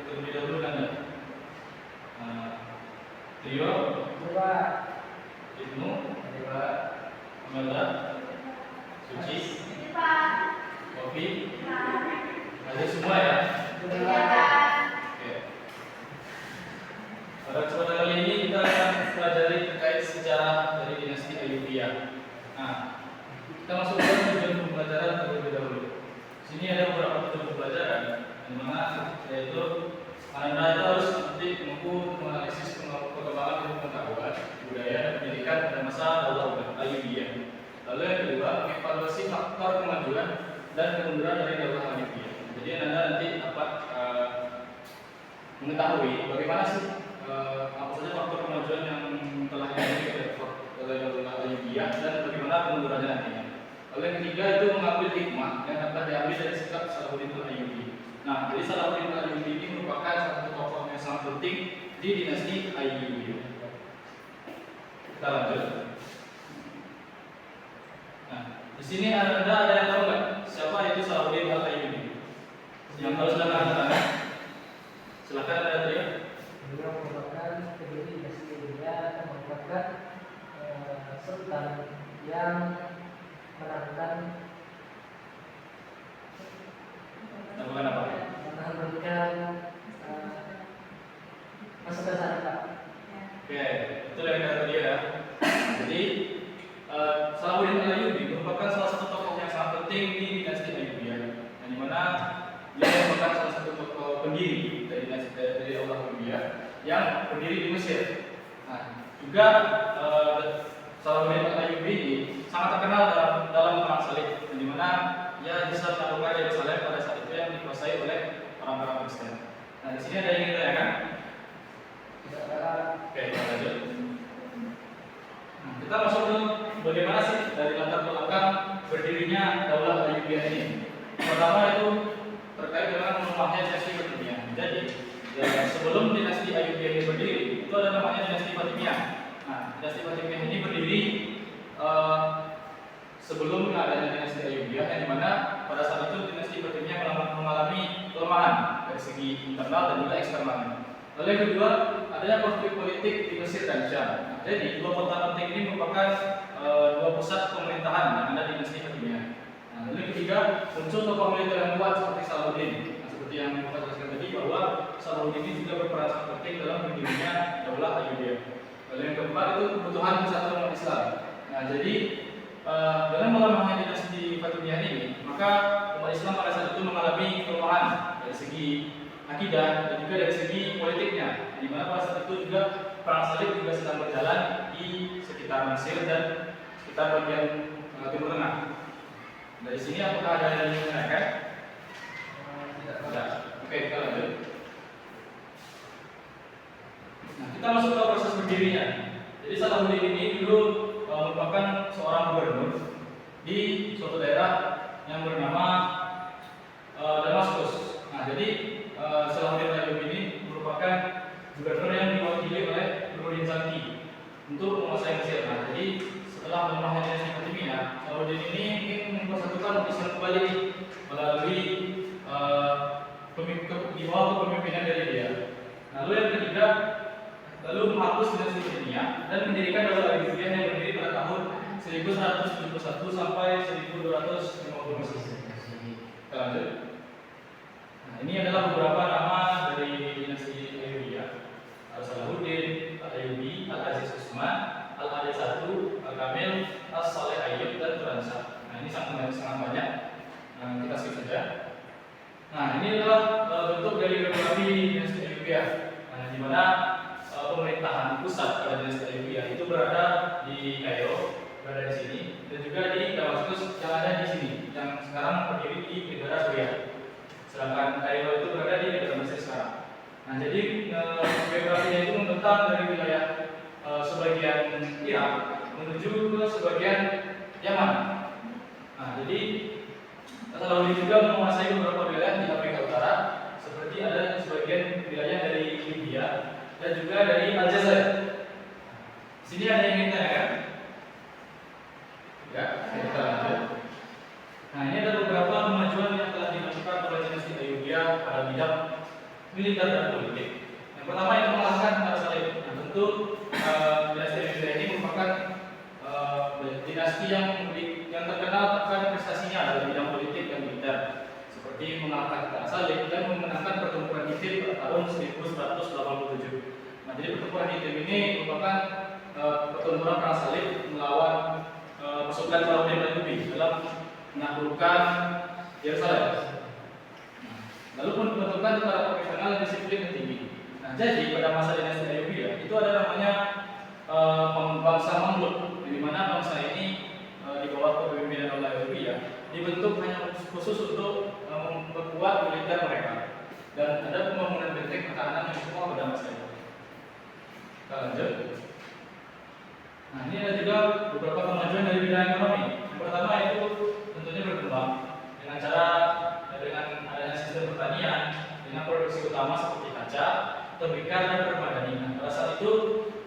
terlebih dahulu Nanda. Trio, Ibnu, Amanda, Suci, Kopi, ada semua ya? Oke. Pada kesempatan kali ini kita akan pelajari terkait sejarah dari dinasti Ayyubiyah. Nah, kita masuk ke tujuan pembelajaran terlebih dahulu. Di sini ada beberapa tujuan pembelajaran, di mana yaitu Anda itu harus nanti mampu menganalisis perkembangan ilmu pengetahuan, budaya, dan pendidikan pada masa Daulah Ayyubiyah. Lalu yang kedua, mengevaluasi faktor kemajuan dan kemunduran dari Daulah Ayyubiyah. Jadi Anda nanti dapat mengetahui bagaimana sih apa saja faktor kemajuan yang telah dimiliki oleh Daulah Ayyubiyah dan bagaimana kemundurannya nantinya. Lalu yang ketiga itu mengambil hikmah yang dapat diambil dari sikap Salahuddin Al-Ayyubi. Nah, jadi Salahuddin Al-Ayyubi ini merupakan salah satu tokoh yang sangat penting di dinasti Ayyubi. Kita lanjut. Nah, di sini ada yang tahu nggak siapa itu Salahuddin Al-Ayyubi? Yang tahu silakan tanya. Silakan ada tadi. Beliau merupakan pendiri dinasti Ayyubiyah yang merupakan sultan yang menangkan masa Syarifah. Oke, itu yang kata dia ya. Jadi Salahuddin Al-Ayyubi merupakan salah satu tokoh yang sangat penting di dinasti Ayyubiyah, yang dimana dia merupakan salah satu tokoh pendiri dari dinasti dari Daulah Ayyubiyah yang berdiri di Mesir. Nah, juga Salahuddin Al-Ayyubi ini sangat terkenal dalam perang salib, yang dimana ia bisa menaklukkan Yerusalem pada saat itu yang dikuasai oleh orang-orang Kristen. Nah, di sini ada yang ingin ditanyakan? Oke, kita lanjut. Nah, kita masuk ke bagaimana sih dari latar belakang berdirinya Daulah Ayyubiyah ini. Pertama itu terkait dengan melemahnya dinasti Fatimiyah. Jadi, sebelum dinasti Ayyubiyah ini berdiri, itu ada namanya dinasti Fatimiyah. Nah, dinasti Fatimiyah ini berdiri sebelum adanya dinasti Ayyubiyah, yang dimana pada saat itu dinasti Fatimiyah mengalami kelemahan dari segi internal dan juga eksternal. Lalu yang kedua, adanya konflik politik di Mesir dan Syam. Nah, jadi dua kota penting ini merupakan dua pusat pemerintahan yang ada di dinasti Fatimiyah. Nah, lalu yang ketiga, muncul tokoh militer yang kuat seperti Salahuddin. Nah, seperti yang kita jelaskan tadi bahwa Salahuddin ini juga berperan sangat penting dalam berdirinya Daulah Ayyubiyah. Lalu yang keempat itu kebutuhan persatuan umat Islam. Nah, jadi dengan melemahnya dinasti Fatimiyah ini, maka umat Islam pada saat itu mengalami kelemahan dari segi akidah dan juga dari segi politiknya, di mana pada saat itu juga perang salib juga sedang berjalan di sekitar Mesir dan sekitar bagian Timur Tengah. Dari sini apakah ada yang ingin menanyakan? Tidak. Oke, kita lanjut. Nah, kita masuk ke proses berdirinya. Jadi Salahuddin ini dulu merupakan seorang gubernur di suatu daerah yang bernama Damaskus. Nah, jadi Salahuddin Al-Ayyubi ini merupakan gubernur yang diwakili oleh Nuruddin Zaki untuk menguasai Mesir. Nah, jadi setelah melemahnya dinasti Fatimiyah, Salahuddin ini ingin mempersatukan Islam kembali melalui di bawah kepemimpinan dari dia. Lalu yang ketiga, lalu menghapus dinasti Fatimiyah dan mendirikan Daulah Ayyubiyah yang berdiri pada tahun 1171 sampai 1250 Masehi. Kita lanjut. Nah, ini adalah beberapa nama dari dinasti Ayyubiyah: Salahuddin, Al-Ayyubi, Al-Aziz Utsman, Al-Adil I, Al-Kamil, As-Saleh Ayyub, dan Turansa. Nah, ini sangat banyak. Nah, kita skip saja. Nah, ini adalah bentuk dari geografi dinasti Ayyubiyah. Nah, di mana pemerintahan pusat pada dinasti Ayyubiyah itu berada di Kairo, berada di sini, dan juga di Damaskus yang ada di sini, yang sekarang berdiri di negara Suriah. Sedangkan Kairo itu berada di negara Mesir sekarang. Nah, jadi geografinya itu membentang dari wilayah sebagian Irak menuju ke sebagian Yaman. Nah, jadi Salahuddin juga menguasai beberapa wilayah di Afrika Utara, seperti ada sebagian wilayah dari Libya dan juga dari Aljazair. Sini ada yang ingin tanyakan? Ya, kita lanjut. Nah, ini ada beberapa kemajuan yang telah dilakukan oleh dinasti Ayyubiyah pada bidang militer dan politik. Yang pertama itu mengalahkan para salib. Nah, tentu dinasti Ayubida ini merupakan dinasti yang terkenal akan prestasinya dalam bidang politik dan militer, seperti mengalahkan para salib dan memenangkan pertempuran Hittite pada tahun 1187. Nah, jadi pertempuran Hittite ini merupakan pertempuran perang salib melawan pasukan Saladin Ayyubi dalam menaklukkan Yerusalem. Lalu pembentukan tentara profesional dan disiplin yang tinggi. Nah, jadi pada masa dinasti Ayyubiyah itu ada namanya bangsa Mamluk, di mana bangsa ini di bawah kepemimpinan oleh Ayyubiyah dibentuk hanya khusus untuk memperkuat militer mereka, dan ada pembangunan benteng pertahanan yang semua pada masa itu. Kita lanjut. Nah, ini ada juga beberapa kemajuan dari bidang ekonomi. Yang pertama itu tentunya berkembang dengan adanya sistem pertanian dengan produksi utama seperti kaca, tembikar dan permadani. Nah, pada saat itu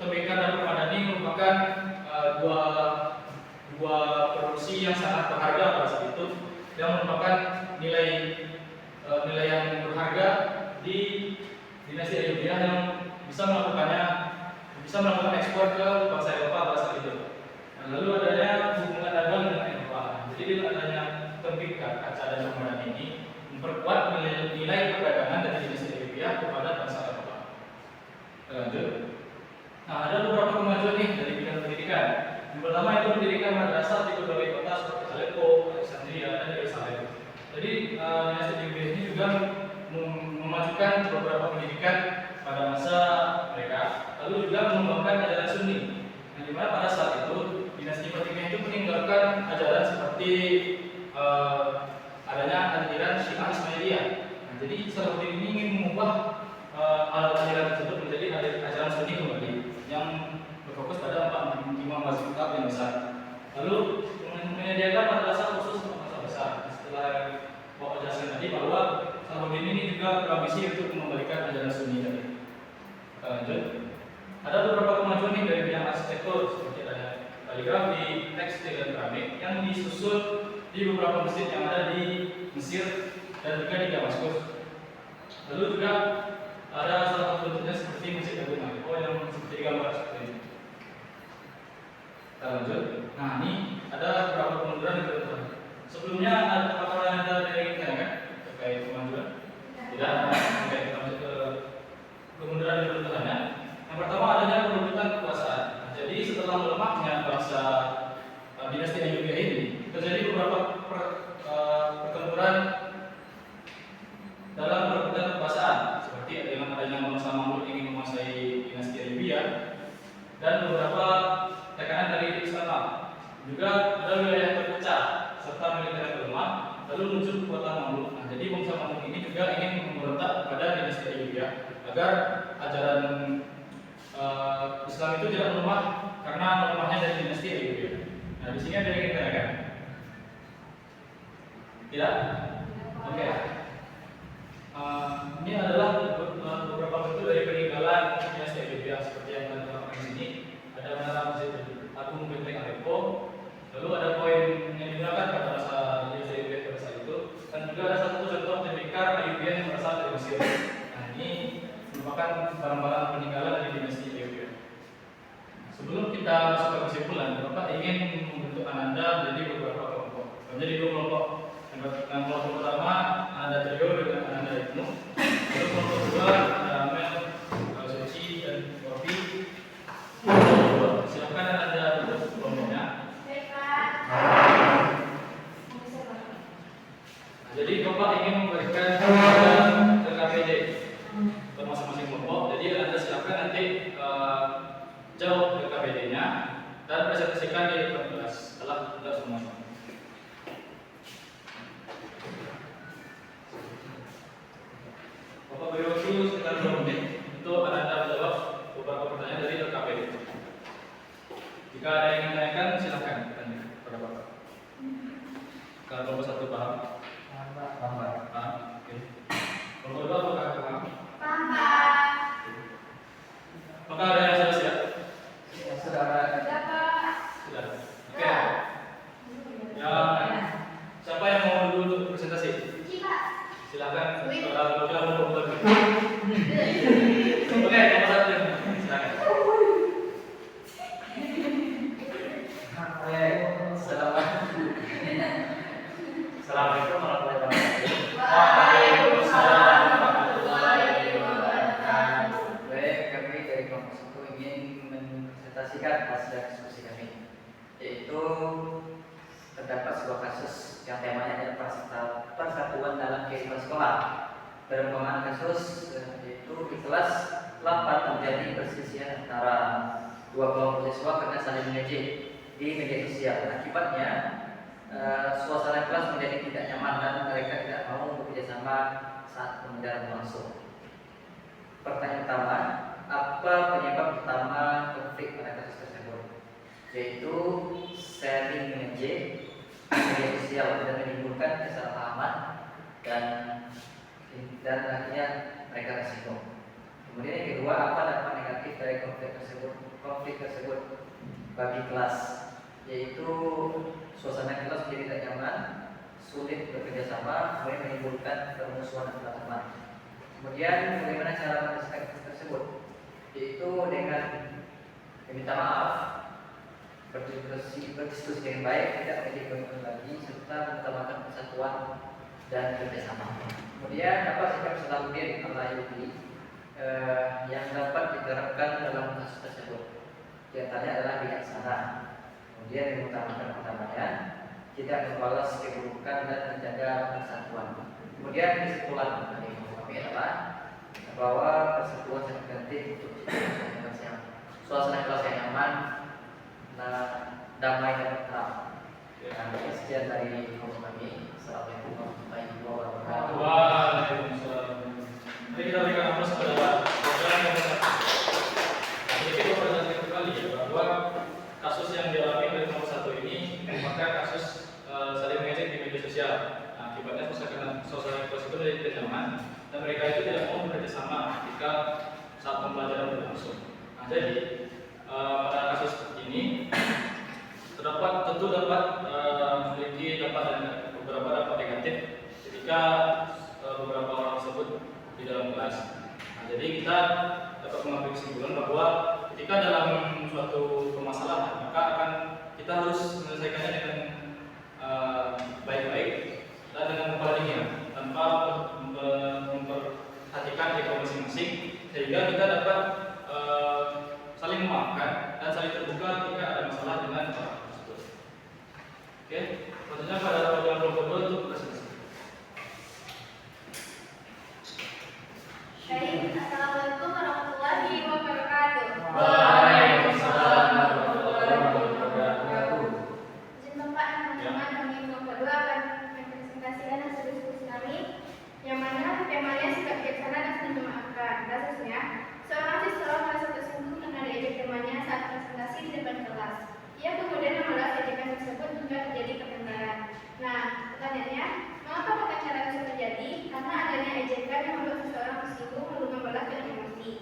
tembikar dan permadani merupakan dua produksi yang sangat berharga pada saat itu, yang merupakan nilai yang berharga di dinasti Ayyubiyah yang bisa melakukan ekspor ke bangsa Eropa pada saat itu. Nah, lalu adanya hubungan dagang dengan Eropa. Jadi dengan adanya tembikar, kaca dan permadani ini memperkuat nilai perdagangan dari dinasti Ayyubiyah kepada bangsa Eropa. Lanjut. Nah, ada beberapa kemajuan nih dari bidang pendidikan. Yang pertama itu pendidikan madrasah di berbagai kota seperti Aleppo, Alexandria, dan Yerusalem. Jadi dinasti Ayyubiyah ini juga memajukan beberapa pendidikan pada masa mereka, lalu juga mengembangkan ajaran Sunni. Nah, di mana pada saat itu dinasti Fatimiyah itu meninggalkan ajaran seperti adanya aliran Syiah Ismailiyah. Nah, jadi Salahuddin ini ingin mengubah aliran tersebut menjadi ajaran Sunni kembali yang berfokus pada 4 imam mazhab yang besar. Lalu menyediakan madrasah khusus untuk madrasah besar. Setelah Bapak jelaskan tadi bahwa Salahuddin ini juga berambisi untuk mengembalikan ajaran Sunni tadi. Kita lanjut. Ada beberapa kemajuan nih dari bidang arsitektur seperti adanya kaligrafi, tekstil dan keramik yang disusun di beberapa masjid yang ada di Mesir dan juga di Damaskus. Lalu juga ada salah satu bentuknya seperti Masjid Agung Aleppo yang seperti gambar seperti ini. Kita lanjut. Nah, ini ada beberapa kemunduran yang terjadi. Sebelumnya apakah ada dari kita kan terkait kemajuan? Tidak. Oke, kita lanjut ke kemunduran yang berikutnya. Yang pertama adanya perebutan kekuasaan. Nah, jadi setelah melemahnya bangsa dinasti Ayyubiyah ini, terjadi beberapa pertempuran dalam perebutan kekuasaan, seperti dengan adanya bangsa Mamluk ingin menguasai dinasti Ayyubiyah dan beberapa tekanan dari Islam. Juga ada wilayah terpecah serta militer yang lemah, lalu muncul kekuatan Mamluk. Nah, jadi bangsa Mamluk ini juga ingin memberontak kepada dinasti Ayyubiyah agar ajaran Islam itu tidak melemah karena melemahnya dari dinasti Ayyubiyah. Nah, di sini ada yang kita kan? Tidak? Oke. Ini adalah beberapa bentuk dari peninggalan dinasti Ayyubiyah seperti yang kita lihat di sini. Ada menara Masjid Agung Benteng Aleppo. Lalu ada koin yang digunakan pada masa dinasti Ayyubiyah pada saat itu. Dan juga ada satu contoh tembikar Ayyubiyah yang berasal dari Mesir. Nah, ini merupakan barang-barang peninggalan dari dinasti Ayyubiyah. Sebelum kita masuk ke kesimpulan, Bapak ingin membentuk Ananda menjadi beberapa kelompok. Menjadi 2 kelompok. Yang kelompok pertama Ananda Trio dengan Ananda Ibnu. Lalu kelompok kedua ada Amel, Suci dan Kopi. Silakan Anda bentuk kelompoknya. Jadi Bapak ingin memberikan ke KPD untuk masing-masing kelompok. Jadi Anda silakan nanti jawab ke KPD-nya dan presentasikan di depan kelas setelah kita semua. Bapak beri waktu sekitar 2 menit untuk Anda menjawab beberapa pertanyaan dari KPD. Jika ada yang ingin tanyakan, silakan tanya kepada Bapak. Kalau kelompok 1 paham? Paham. Oke. Kelompok 2 apakah paham? Paham. Maka ada yang sudah siap? Saudara. Sudah, Pak. Sudah. kasus yaitu di kelas 8 terjadi perselisihan antara dua kelompok siswa karena saling mengejek di media sosial. Akibatnya suasana kelas menjadi tidak nyaman dan mereka tidak mau bekerja sama saat pembelajaran berlangsung. Pertanyaan pertama, apa penyebab utama konflik pada kasus tersebut? Yaitu saling mengejek media sosial dan menimbulkan kesalahpahaman dan akhirnya mereka tersinggung. Kemudian yang kedua, apa dampak negatif dari konflik tersebut bagi kelas? Yaitu suasana kelas menjadi tidak nyaman, sulit bekerja sama, kemudian menimbulkan permusuhan antar teman. Kemudian bagaimana cara menyelesaikan kasus tersebut? Yaitu dengan meminta maaf, berdiskusi dengan baik, tidak menjadi komitmen lagi, serta mengutamakan persatuan dan kerjasama. Kemudian apa sikap Salahuddin Al-Ayyubi yang dapat diterapkan dalam kasus tersebut? Di antaranya adalah bijaksana. Kemudian mengutamakan perdamaian, tidak membalas keburukan dan menjaga persatuan. Kemudian kesimpulan dari kami adalah bahwa persatuan sangat penting untuk suasana kelas yang nyaman, damai dan tenang. Sekian dari kami. Assalamualaikum warahmatullahi wabarakatuh. Waalaikumsalam. Mari kita berikan aplaus kepada program yang bersatu. Jadi kita perhatikan kembali ya bahwa kasus yang dialami oleh nomor 1 ini merupakan kasus saling mengejek di media sosial. Nah, akibatnya suasana kelas itu menjadi tidak nyaman dan mereka itu tidak mau bekerja sama ketika saat pembelajaran berlangsung. Nah, jadi pada kasus ini tentu dapat memiliki beberapa dampak negatif ketika beberapa orang tersebut di dalam kelas. Nah, jadi kita dapat mengambil kesimpulan bahwa ketika dalam suatu permasalahan maka kita harus menyelesaikannya dengan baik-baik dan dengan kepala dingin tanpa memperhatikan ego masing-masing, sehingga kita dapat saling memaafkan dan saling terbuka ketika ada masalah dengan orang tersebut. Oke, selanjutnya pada pelajaran kelompok 2 untuk presentasi. Baik, assalamualaikum warahmatullahi wabarakatuh. Waalaikumsalam warahmatullahi wabarakatuh. Izin Bapak dan teman-teman, kami kelompok 2 akan mempresentasikan hasil diskusi kami, yang mana temanya sikap bijaksana dan saling memaafkan. Kasusnya, seorang siswa merasa tersinggung karena diejek temannya saat presentasi di depan kelas. Ia kemudian membalas ejekan tersebut hingga terjadi pertengkaran. Nah, pertanyaannya, mengapa pertengkaran bisa terjadi? Karena adanya ejekan yang membuat seseorang tersinggung lalu membalas dengan emosi.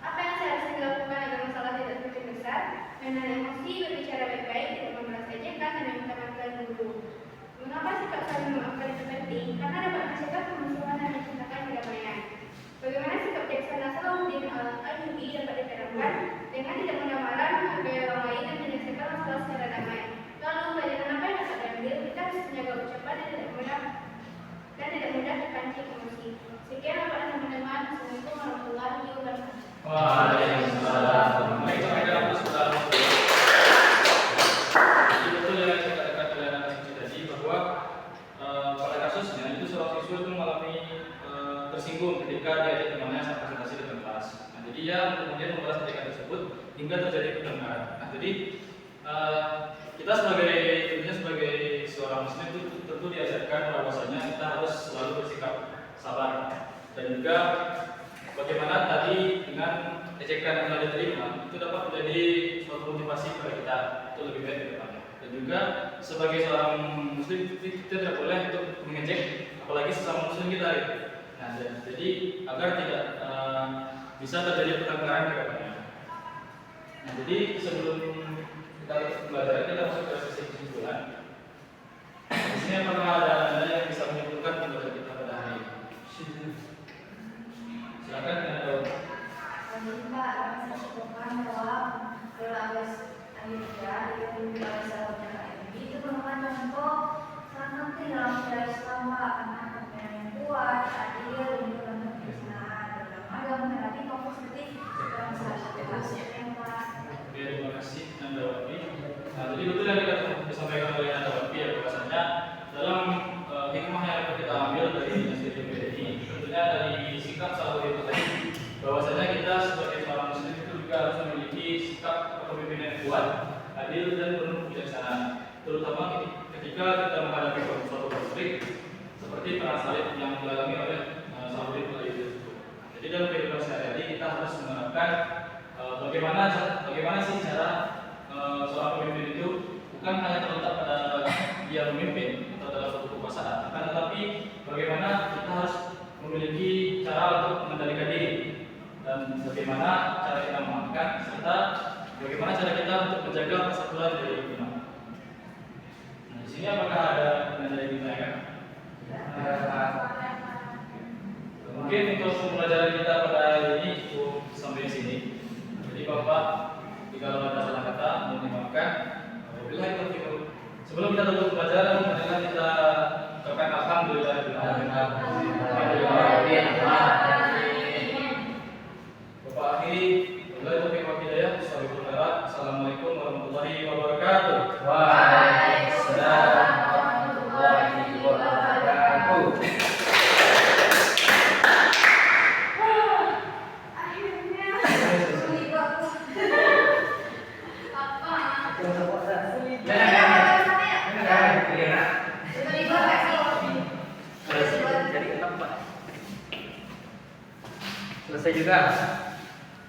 Apa yang seharusnya dilakukan agar masalah tidak semakin besar? Menahan emosi, berbicara baik-baik, tidak membalas ejekan, dan meminta maafkan dulu. Mengapa sikap saling memaafkan itu penting? Karena dapat mencegah permusuhan dan menciptakan kedamaian. Bagaimana sikap bijaksana Salahuddin Al-Ayyubi dapat diterapkan dengan tidak mudah marah, menghargai orang lain, dan menyelesaikan masalah secara damai. Lalu pelajaran apa yang dapat diambil? Kita harus menjaga ucapan dan tidak mudah terpancing emosi. Sekian Bapak dan teman-teman. Assalamualaikum warahmatullahi wabarakatuh. Waalaikumsalam. Mari kita berikan aplaus kepada Allah. Jadi betul yang saya katakan oleh anak siswi tadi bahwa pada kasusnya itu seorang siswa itu mengalami tersinggung ketika dia ada temannya saat presentasi di kelas. Nah, jadi dia kemudian membalas ejekan tersebut hingga terjadi pertengkaran. Nah, jadi kita sebagai seorang muslim itu tentu diajarkan bahwasanya kita harus selalu bersikap sabar dan juga bagaimana tadi dengan ejekan yang telah diterima itu dapat menjadi suatu motivasi kepada kita untuk lebih baik ke depannya. Dan juga sebagai seorang muslim kita tidak boleh untuk mengejek apalagi sesama muslim kita. Nah, jadi agar tidak bisa terjadi pertengkaran ke depannya. Nah, jadi sebelum kita belajar kita masuk ke sesi kesimpulan. Di sini apakah ada anda yang bisa menyimpulkan pembelajaran kita pada hari ini? Silakan ada. Pak, kami sebutkan bahwa kelas Amerika yang dimulai Salahuddin Al-Ayyubi itu merupakan contoh sangat penting dalam sejarah Islam, Pak, karena kepemimpinan yang kuat, adil, dan juga penuh kebijaksanaan dalam agama menghadapi konflik seperti dalam masyarakat yang Pak. Terima kasih Nanda Wafi. Nah, jadi betul yang disampaikan oleh Nanda Wafi ya, bahwasanya dalam hikmah yang kita ambil dari Nasir ini tentunya yang kuat, adil dan penuh kebijaksanaan, terutama ketika kita menghadapi suatu konflik seperti perang salib yang dialami oleh Saudi Arabia tersebut. Jadi dalam kehidupan sehari-hari kita harus menerapkan bagaimana sih cara seorang pemimpin itu bukan hanya terletak pada dia memimpin atau dalam suatu kekuasaan, akan tetapi bagaimana kita harus memiliki cara untuk mengendalikan diri dan bagaimana cara kita memaafkan serta bagaimana cara kita untuk menjaga persatuan dari umat. Nah, di sini apakah ada dari kita kan? Mungkin untuk pembelajaran kita pada hari ini cukup sampai di sini. Jadi Bapak, jika ada salah kata mohon dimaafkan. Wabillahi taufiq. Sebelum kita tutup pelajaran